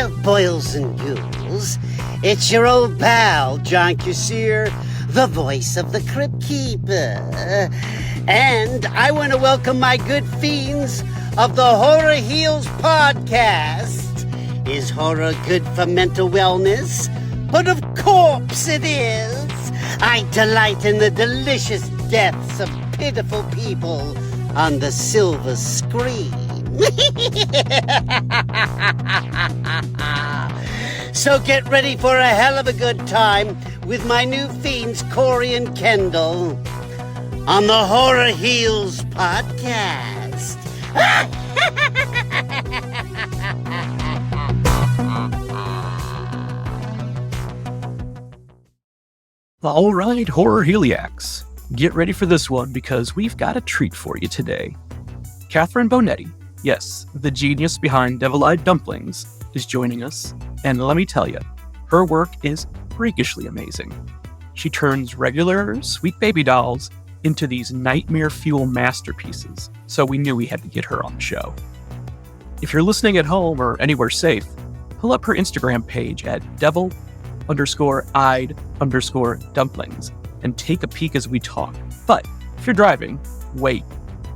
Well, boils and ghouls, it's your old pal, John Kassir, the voice of the Crypt Keeper. And I want to welcome my good fiends of the Horror Heals podcast. Is horror good for mental wellness? But of course it is. I delight in the delicious deaths of pitiful people on the silver screen. So get ready for a hell of a good time with my new fiends, Corey and Kendall, on the Horror Heals podcast. All right, Horror Heliacs. Get ready for this one because we've got a treat for you today. Catherine Bonetti, yes, the genius behind Devil Eyed Dumplings, is joining us, and let me tell you, her work is freakishly amazing. She turns regular, sweet baby dolls into these nightmare fuel masterpieces, so we knew we had to get her on the show. If you're listening at home or anywhere safe, pull up her Instagram page at devil_eyed_dumplings and take a peek as we talk. But if you're driving, wait,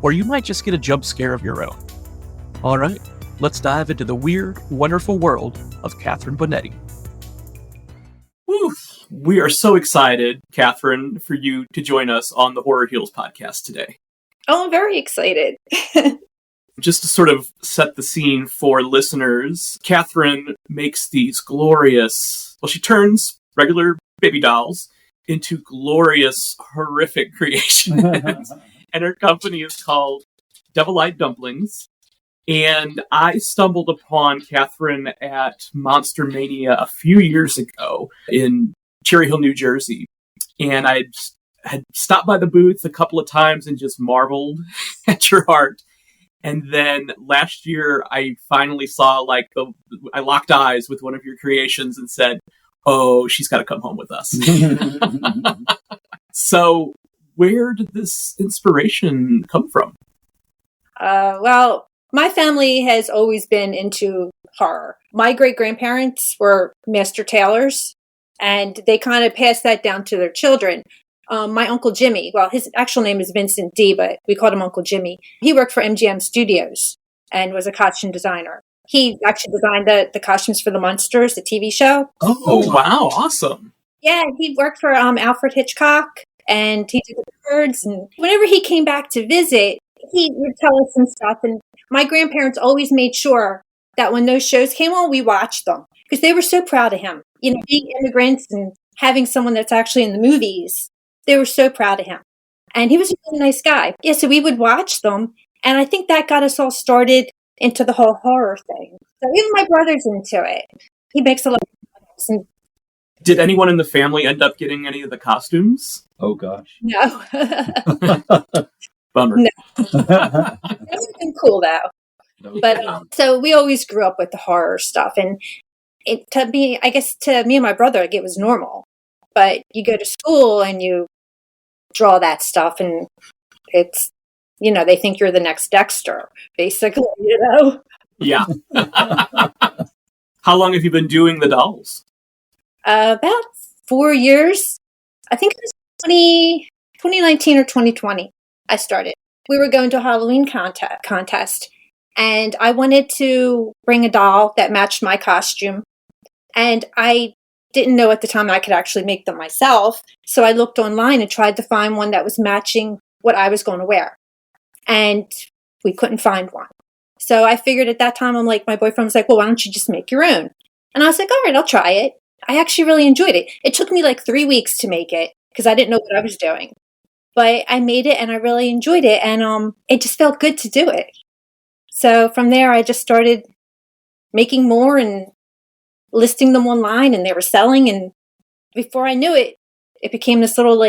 or you might just get a jump scare of your own. All right, let's dive into the weird, wonderful world of Catherine Bonetti. Woo! We are so excited, Catherine, for you to join us on the Horror Heals podcast today. Oh, I'm very excited. Just to sort of set the scene for listeners, Catherine makes these glorious, she turns regular baby dolls into glorious, horrific creations. And her company is called Devil Eyed Dumplings. And I stumbled upon Catherine at Monster Mania a few years ago in Cherry Hill, New Jersey. And I had stopped by the booth a couple of times and just marveled at your art. And then last year, I finally saw, I locked eyes with one of your creations and said, oh, she's got to come home with us. So where did this inspiration come from? Well, my family has always been into horror. My great-grandparents were master tailors, and they kind of passed that down to their children. My Uncle Jimmy, well, his actual name is Vincent D., but we called him Uncle Jimmy. He worked for MGM Studios and was a costume designer. He actually designed the costumes for the Munsters, the TV show. Oh, wow. Awesome. Yeah, he worked for Alfred Hitchcock, and he did the birds. And whenever he came back to visit, he would tell us some stuff. And my grandparents always made sure that when those shows came on, we watched them because they were so proud of him. You know, being immigrants and having someone that's actually in the movies, they were so proud of him. And he was a really nice guy. Yeah, so we would watch them. And I think that got us all started into the whole horror thing. So even my brother's into it. He makes a lot of and Did anyone in the family end up getting any of the costumes? Oh, gosh. no. Bummer. No. That would have been cool, though. Okay. But so we always grew up with the horror stuff. And to me and my brother, it was normal. But you go to school and you draw that stuff, and it's, they think you're the next Dexter, basically, Yeah. How long have you been doing the dolls? About 4 years. I think it was 2019 or 2020 I started. We were going to a Halloween contest, and I wanted to bring a doll that matched my costume. And I didn't know at the time I could actually make them myself. So I looked online and tried to find one that was matching what I was going to wear. And we couldn't find one. So I figured at that time, my boyfriend was like, well, why don't you just make your own? And I was like, all right, I'll try it. I actually really enjoyed it. It took me 3 weeks to make it because I didn't know what I was doing. But I made it and I really enjoyed it. And it just felt good to do it. So from there, I just started making more and listing them online, and they were selling. And before I knew it, it became this little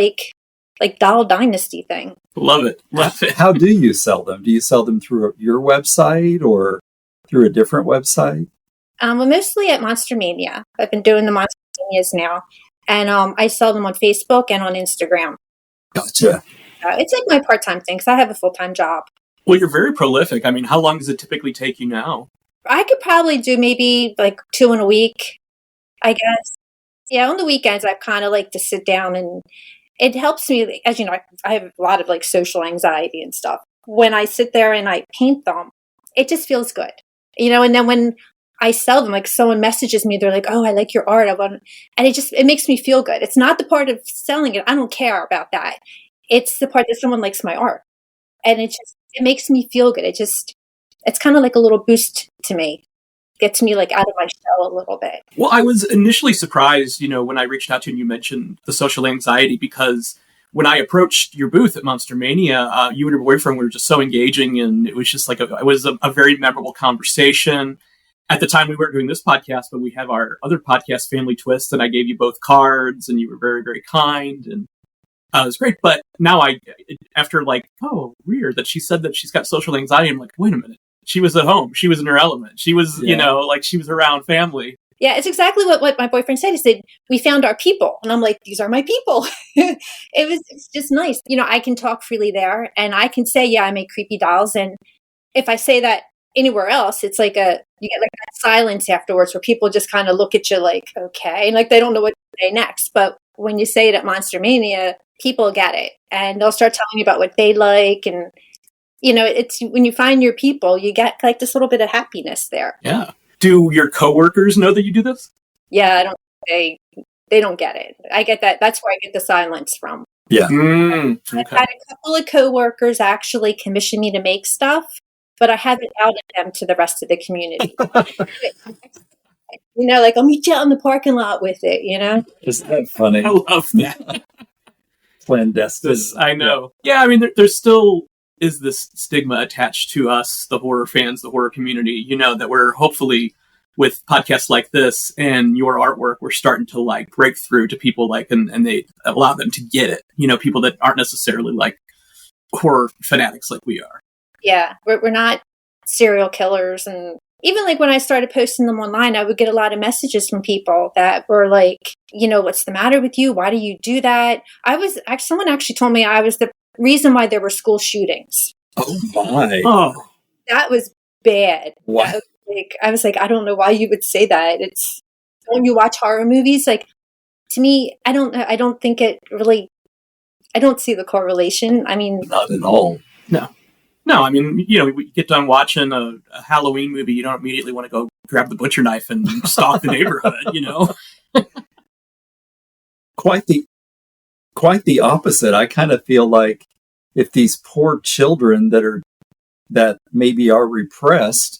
doll dynasty thing. Love it. Love it. How do you sell them? Do you sell them through your website or through a different website? Well, mostly at Monster Mania. I've been doing the Monster Manias now. And I sell them on Facebook and on Instagram. Gotcha. It's my part-time thing because I have a full-time job. Well, you're very prolific. I mean, how long does it typically take you now? I could probably do maybe like 2 in a week, I guess. Yeah, on the weekends, I kind of like to sit down, and it helps me. As you know, I have a lot of like social anxiety and stuff. When I sit there and I paint them, it just feels good, and then when I sell them, like someone messages me, they're like, "Oh, I like your art. I want," and it makes me feel good. It's not the part of selling it. I don't care about that. It's the part that someone likes my art, and it makes me feel good. It's kind of like a little boost to me. Gets me like out of my shell a little bit. Well, I was initially surprised, when I reached out to you and you mentioned the social anxiety, because when I approached your booth at Monster Mania, you and your boyfriend were just so engaging, and it was just like it was a very memorable conversation. At the time, we weren't doing this podcast, but we have our other podcast, Family Twist, and I gave you both cards, and you were very, very kind, and it was great. But now after like, oh, weird that she said that she's got social anxiety, I'm like, wait a minute. She was at home. She was in her element. She was, like she was around family. Yeah, it's exactly what my boyfriend said. He said, we found our people. And I'm like, these are my people. It's just nice. I can talk freely there, and I can say, yeah, I make creepy dolls. And if I say that anywhere else, it's like you get like that silence afterwards where people just kind of look at you like, okay, and like they don't know what to say next. But when you say it at Monster Mania, people get it, and they'll start telling you about what they like. And it's when you find your people, you get like this little bit of happiness there. Yeah. Do your coworkers know that you do this? Yeah, they don't get it. I get that. That's where I get the silence from. Yeah. Okay. I've had a couple of coworkers actually commission me to make stuff, but I haven't outed them to the rest of the community. Like I'll meet you out in the parking lot with it. Isn't that funny? I love that. Clandestine. I know. Yeah, I mean, there's still is this stigma attached to us, the horror fans, the horror community, that we're hopefully with podcasts like this and your artwork, we're starting to like break through to people and they allow them to get it, people that aren't necessarily like horror fanatics like we are. Yeah, we're not serial killers. And even like when I started posting them online, I would get a lot of messages from people that were like, what's the matter with you? Why do you do that? Someone actually told me I was the reason why there were school shootings. Oh my! Oh, that was bad. What? I was like, I don't know why you would say that. It's when you watch horror movies, like to me, I don't think it really. I don't see the correlation. I mean, not at all. No. I mean, we get done watching a Halloween movie, you don't immediately want to go grab the butcher knife and stalk the neighborhood. Quite the opposite. I kind of feel like if these poor children that maybe are repressed,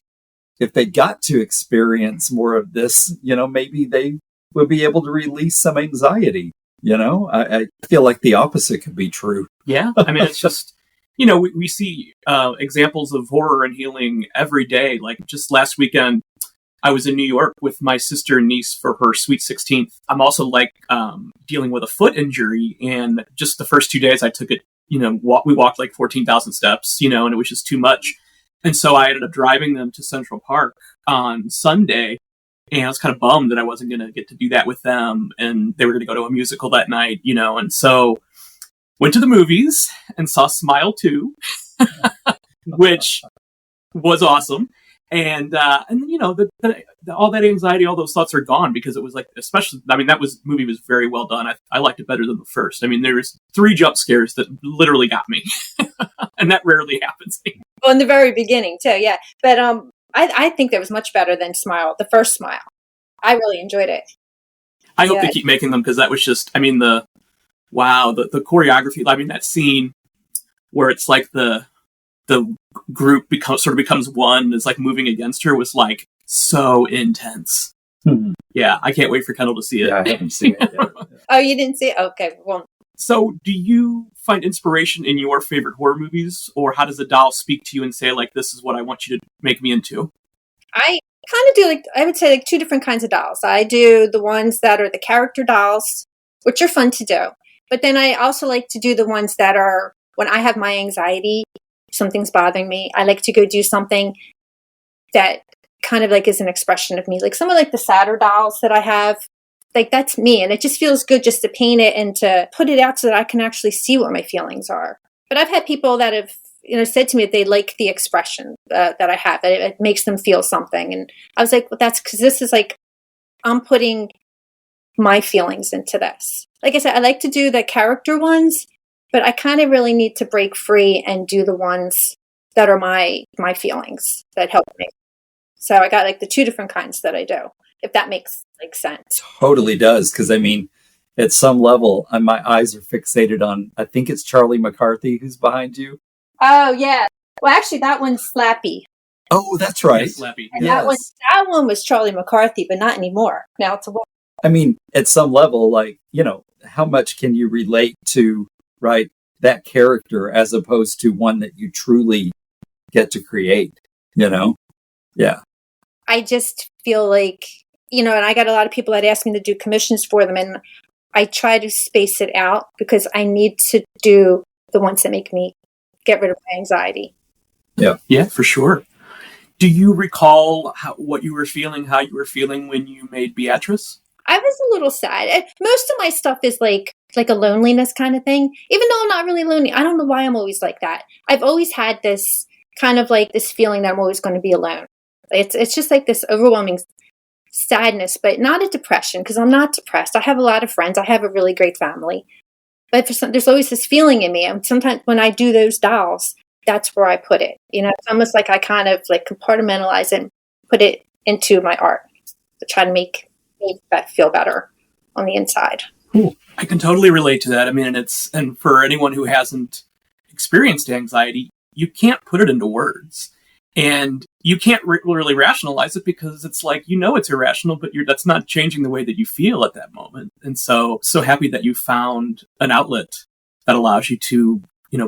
if they got to experience more of this, maybe they would be able to release some anxiety. I feel like the opposite could be true. Yeah. I mean, it's just, we see examples of horror and healing every day. Like just last weekend, I was in New York with my sister and niece for her sweet 16th. I'm also dealing with a foot injury. And just the first 2 days I took it, we walked like 14,000 steps, and it was just too much. And so I ended up driving them to Central Park on Sunday. And I was kind of bummed that I wasn't going to get to do that with them. And they were going to go to a musical that night, and so went to the movies and saw Smile 2, which was awesome. And all that anxiety, all those thoughts are gone because it was like, especially, I mean, movie was very well done. I liked it better than the first. I mean, there was 3 jump scares that literally got me, and that rarely happens. Well, in the very beginning too, yeah. But I think that was much better than Smile, the first Smile. I really enjoyed it. I hope they keep making them because that was just, I mean, the choreography. I mean, that scene where it's like the group becomes one, is like moving against her, was like so intense. Mm-hmm. Yeah, I can't wait for Kendall to see it. Yeah, I haven't seen it yet. Oh, you didn't see it? Okay, well. So, do you find inspiration in your favorite horror movies, or how does a doll speak to you and say, like, this is what I want you to make me into? I kind of do, I would say, 2 different kinds of dolls. I do the ones that are the character dolls, which are fun to do. But then I also like to do the ones that are, when I have my anxiety, something's bothering me, I like to go do something that kind of like is an expression of me. Like some of like the sadder dolls that I have, like that's me. And it just feels good just to paint it and to put it out so that I can actually see what my feelings are. But I've had people that have said to me that they like the expression that I have. It makes them feel something. And I was like, well, that's because this is like, I'm putting my feelings into this. Like I said, I like to do the character ones, but I kind of really need to break free and do the ones that are my feelings that help me. So I got like the 2 different kinds that I do, if that makes like sense. Totally does. Because I mean, at some level, my eyes are fixated on, I think it's Charlie McCarthy who's behind you. Oh, yeah. Well, actually, that one's Slappy. Oh, that's right. Slappy. And that one was Charlie McCarthy, but not anymore. Now it's a woman. I mean, at some level, like, how much can you relate to, right, that character as opposed to one that you truly get to create, Yeah. I just feel like, and I got a lot of people that ask me to do commissions for them, and I try to space it out because I need to do the ones that make me get rid of my anxiety. Yeah. Yeah, for sure. Do you recall how you were feeling when you made Beatrice? I was a little sad. Most of my stuff is like a loneliness kind of thing, even though I'm not really lonely. I don't know why I'm always like that. I've always had this kind of like this feeling that I'm always going to be alone. It's just like this overwhelming sadness, but not a depression, because I'm not depressed. I have a lot of friends. I have a really great family. But there's always this feeling in me. And sometimes when I do those dolls, that's where I put it. It's almost like I kind of like compartmentalize it and put it into my art to try to make that feel better on the inside. Cool. I can totally relate to that. I mean, and for anyone who hasn't experienced anxiety, you can't put it into words, and you can't really rationalize it because it's like, it's irrational, but that's not changing the way that you feel at that moment. And so happy that you found an outlet that allows you to,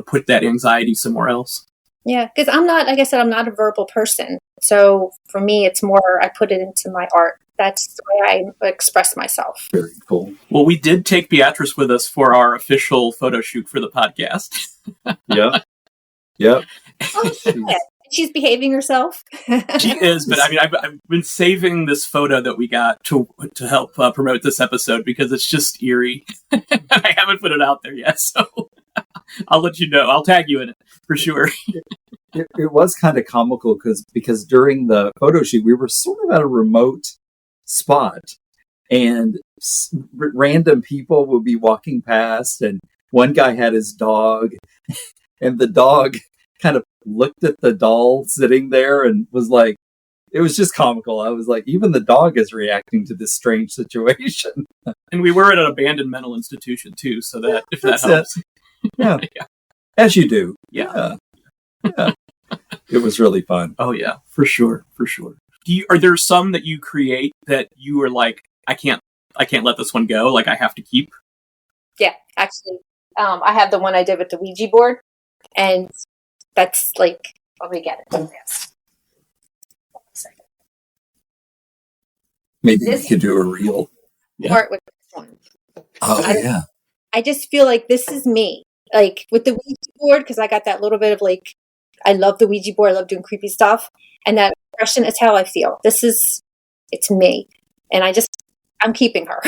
put that anxiety somewhere else. Yeah, because I'm not, like I said, I'm not a verbal person. So for me, it's more, I put it into my art. That's the way I express myself. Very cool. Well, we did take Beatrice with us for our official photo shoot for the podcast. Yeah. Yep. Oh, she's behaving herself. She is, but I mean, I've been saving this photo that we got to help promote this episode because it's just eerie. I haven't put it out there yet, so I'll let you know. I'll tag you in it for sure. It was kind of comical because during the photo shoot, we were sort of at a remote spot, and random people would be walking past, and one guy had his dog, and the dog kind of looked at the doll sitting there and was like, it was just comical. I was like, even the dog is reacting to this strange situation. And we were at an abandoned mental institution too, so that if that helps. Yeah. Yeah. As you do. Yeah. It was really fun. Oh yeah, for sure. Are there some that you create that you are like, I can't let this one go, like I have to keep? Yeah, actually, I have the one I did with the Ouija board, and that's like, let me get it. Yes. Maybe we could do a reel. Part with this one. Oh, yeah. I just feel like this is me. Like with the Ouija board, because I got that little bit of like, I love the Ouija board. I love doing creepy stuff. And that expression is how I feel. It's me. And I'm keeping her.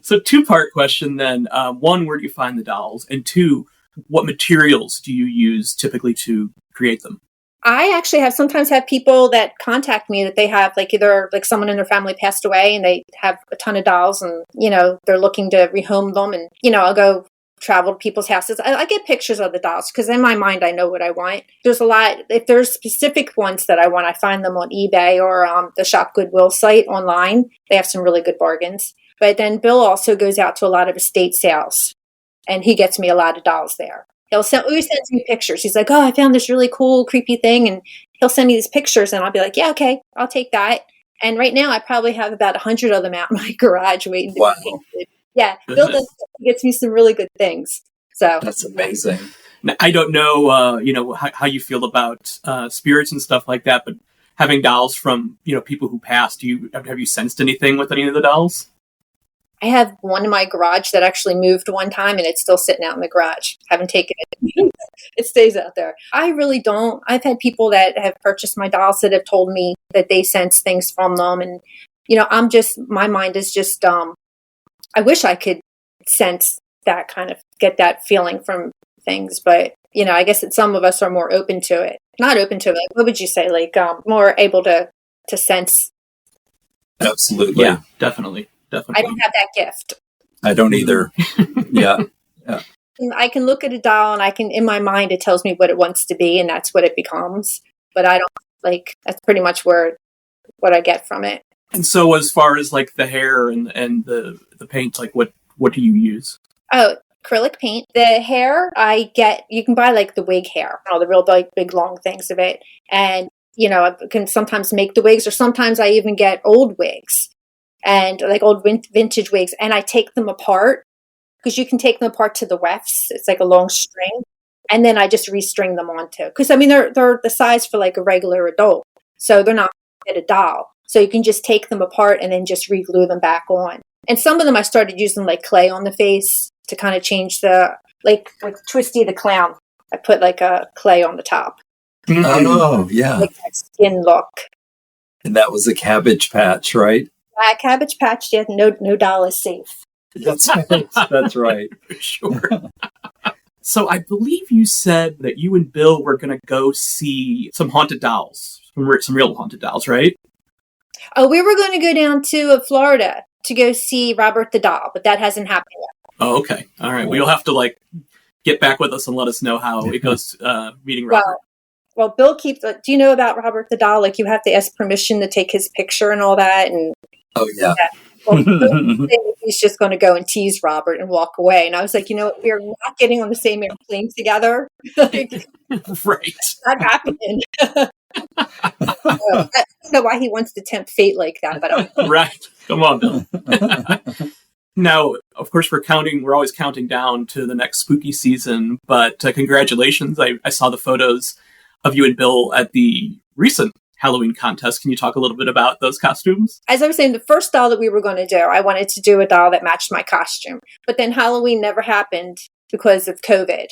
So 2-part question then. 1, where do you find the dolls? And 2, what materials do you use typically to create them? I actually sometimes have people that contact me that they have like either like someone in their family passed away and they have a ton of dolls and, they're looking to rehome them. And, I'll go travel to people's houses. I get pictures of the dolls because in my mind, I know what I want. There's a lot. If there's specific ones that I want, I find them on eBay or the Shop Goodwill site online. They have some really good bargains. But then Bill also goes out to a lot of estate sales and he gets me a lot of dolls there. Always sends me pictures. He's like, oh, I found this really cool, creepy thing. And he'll send me these pictures and I'll be like, yeah, okay, I'll take that. And right now I probably have about 100 of them out in my garage waiting to be painted. Yeah, Bill gets me some really good things. So that's amazing. Now, I don't know, how you feel about spirits and stuff like that, but having dolls from, people who passed, have you sensed anything with any of the dolls? I have one in my garage that actually moved one time and it's still sitting out in the garage. Haven't taken it. It stays out there. I really don't. I've had people that have purchased my dolls that have told me that they sense things from them. And, my mind is just, I wish I could sense that kind of, get that feeling from things, but I guess that some of us are more open to it. Not open to it. Like, what would you say? Like, more able to sense. Absolutely. Yeah, definitely. I don't have that gift. I don't either. Yeah. I can look at a doll and I can, in my mind, it tells me what it wants to be and that's what it becomes. But I don't that's pretty much what I get from it. And so as far as like the hair and the paint, like what do you use? Oh, acrylic paint. The hair you can buy like the wig hair, the real big long things of it. And, I can sometimes make the wigs, or sometimes I even get old wigs and like old vintage wigs, and I take them apart. Because you can take them apart to the wefts. It's like a long string. And then I just restring them onto. Because, they're the size for like a regular adult. So they're not like a doll. So you can just take them apart and then just re-glue them back on. And some of them I started using like clay on the face to kind of change like Twisty the Clown. I put like a clay on the top. Oh, yeah. Like that skin look. And that was a Cabbage Patch, right? Cabbage Patch, yeah, no doll is safe. That's right. That's right. For sure. So I believe you said that you and Bill were going to go see some haunted dolls, some real haunted dolls, right? Oh, we were going to go down to Florida to go see Robert the Doll, but that hasn't happened yet. Oh, okay. All right. Well, you'll have to get back with us and let us know how it goes meeting Robert. Well, Bill keeps. Do you know about Robert the Doll? Like, you have to ask permission to take his picture and all that. And oh yeah. Well, he's just going to go and tease Robert and walk away. And I was like, we're not getting on the same airplane together. Right. Not happening. I don't know why he wants to tempt fate like that, but right. Come on, Bill. Now, of course, we're always counting down to the next spooky season, but congratulations. I saw the photos of you and Bill at the recent Halloween contest. Can you talk a little bit about those costumes? As I was saying, the first doll that we were going to do, I wanted to do a doll that matched my costume, but then Halloween never happened because of COVID.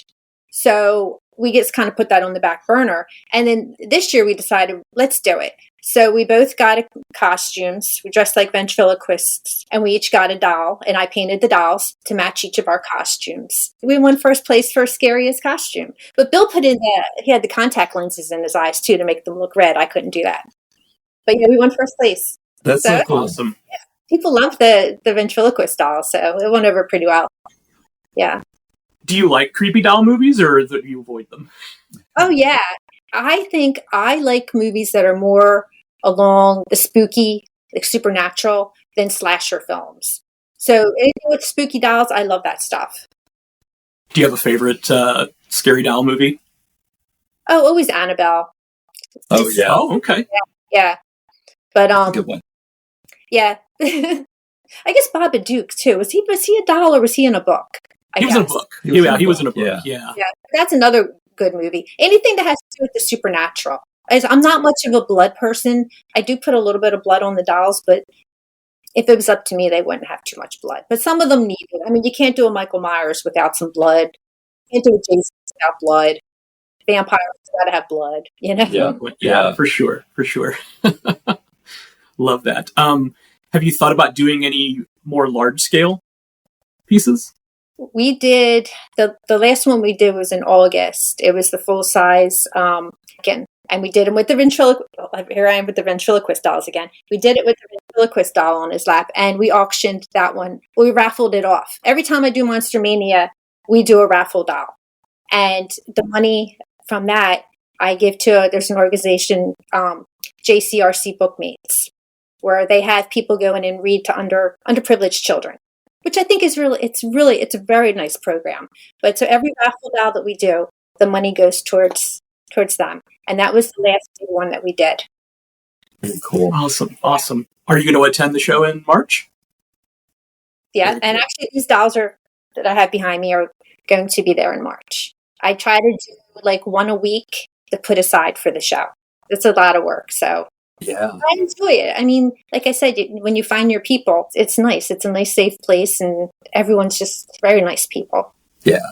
So we just kind of put that on the back burner. And then this year we decided, let's do it. So we both got costumes. We dressed like ventriloquists, and we each got a doll, and I painted the dolls to match each of our costumes. We won first place for scariest costume. But Bill he had the contact lenses in his eyes too to make them look red. I couldn't do that. But yeah, we won first place. That's so cool. Awesome. Yeah, people love the ventriloquist doll, so it went over pretty well. Yeah. Do you like creepy doll movies, or do you avoid them? Oh, yeah. I think I like movies that are more along the spooky, like supernatural, than slasher films. So anything with spooky dolls, I love that stuff. Do you have a favorite scary doll movie? Oh, always Annabelle. Oh, yeah. Oh, okay. Yeah. But, That's a good one. Yeah. I guess Babadook, too. Was he a doll or was he in a book? He was in a book. He was in a book. Yeah. That's another good movie. Anything that has to do with the supernatural. I'm not much of a blood person. I do put a little bit of blood on the dolls, but if it was up to me, they wouldn't have too much blood. But some of them need it. I mean, you can't do a Michael Myers without some blood. You can't do a Jason without blood. Vampires gotta have blood, Yeah, for sure. Love that. Have you thought about doing any more large scale pieces? We did the last one we did was in August. It was the full size again, and we did them with the ventriloquist. Here I am with the ventriloquist dolls again. We did it with the ventriloquist doll on his lap, and we auctioned that one. We raffled it off. Every time I do Monster Mania, we do a raffle doll, and the money from that I give to there's an organization, JCRC Bookmates, where they have people go in and read to underprivileged children, which I think is it's a very nice program. But so every raffle doll that we do, the money goes towards them. And that was the last one that we did. Very cool. Awesome. Are you going to attend the show in March? Yeah. And actually these dolls that I have behind me are going to be there in March. I try to do like one a week to put aside for the show. It's a lot of work. So yeah, I enjoy it. I mean, like I said, when you find your people, it's nice. It's a nice, safe place, and everyone's just very nice people. Yeah.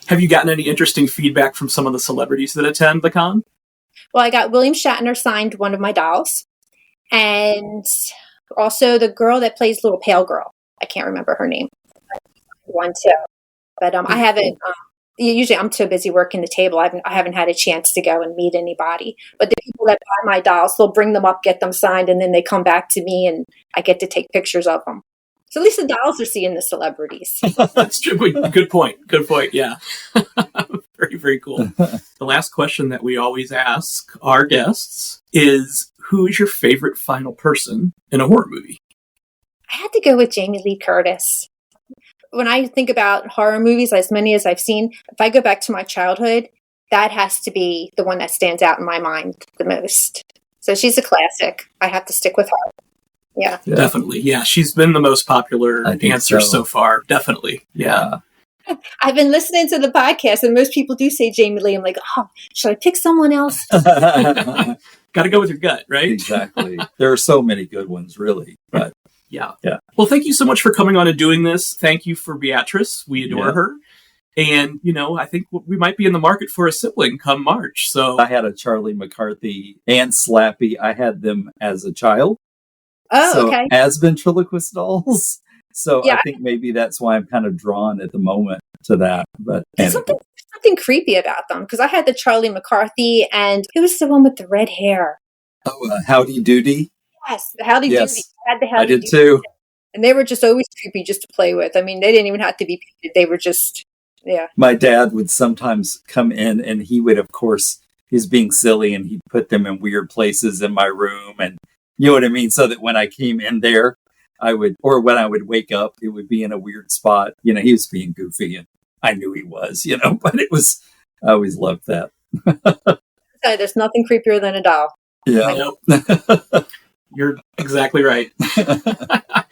Have you gotten any interesting feedback from some of the celebrities that attend the con? Well, I got William Shatner signed one of my dolls, and also the girl that plays Little Pale Girl. I can't remember her name. One too, but I haven't. usually I'm too busy working the table. I haven't had a chance to go and meet anybody. But the people that buy my dolls, they'll bring them up, get them signed, and then they come back to me, and I get to take pictures of them. So at least the dolls are seeing the celebrities. That's true. Good point. Good point. Yeah. Very, very cool. The last question that we always ask our guests is, who is your favorite final person in a horror movie? I had to go with Jamie Lee Curtis. When I think about horror movies, as many as I've seen, if I go back to my childhood, that has to be the one that stands out in my mind the most. So she's a classic. I have to stick with her. Yeah. Definitely. Yeah. She's been the most popular answer so far. Definitely. Yeah. I've been listening to the podcast, and most people do say Jamie Lee. I'm like, oh, should I pick someone else? Got to go with your gut, right? Exactly. There are so many good ones, really. But yeah. Well, thank you so much for coming on and doing this. Thank you for Beatrice. We adore her. And, I think we might be in the market for a sibling come March. So I had a Charlie McCarthy and Slappy. I had them as a child. Oh, okay. As ventriloquist dolls. So I think maybe that's why I'm kind of drawn at the moment to that. But there's something creepy about them, because I had the Charlie McCarthy, and who was the one with the red hair? Oh, Howdy Doody. Yes, Howdy Doody. I had the Howdy I did Doody. too. And they were just always creepy just to play with. I mean, they didn't even have to be painted. They were just, My dad would sometimes come in, and he would, of course, he's being silly, and he'd put them in weird places in my room, and you know what I mean? So that when I came in there, when I would wake up, it would be in a weird spot. He was being goofy, and I knew he was, but I always loved that. There's nothing creepier than a doll. Yeah. You're exactly right.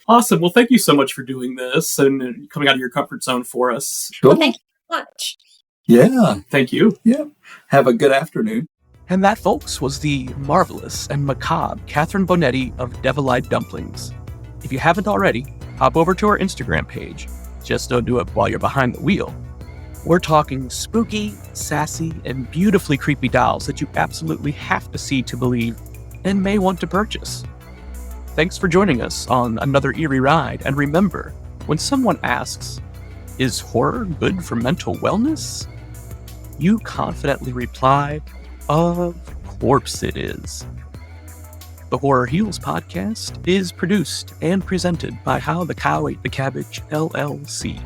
Awesome. Well, thank you so much for doing this and coming out of your comfort zone for us. Sure. Well, thank you so much. Yeah. Thank you. Yeah. Have a good afternoon. And that, folks, was the marvelous and macabre Catherine Bonetti of Devil Eyed Dumplings. If you haven't already, hop over to our Instagram page. Just don't do it while you're behind the wheel. We're talking spooky, sassy, and beautifully creepy dolls that you absolutely have to see to believe and may want to purchase. Thanks for joining us on another eerie ride. And remember, when someone asks, is horror good for mental wellness? You confidently reply, of course it is. The Horror Heals podcast is produced and presented by How the Cow Ate the Cabbage, LLC.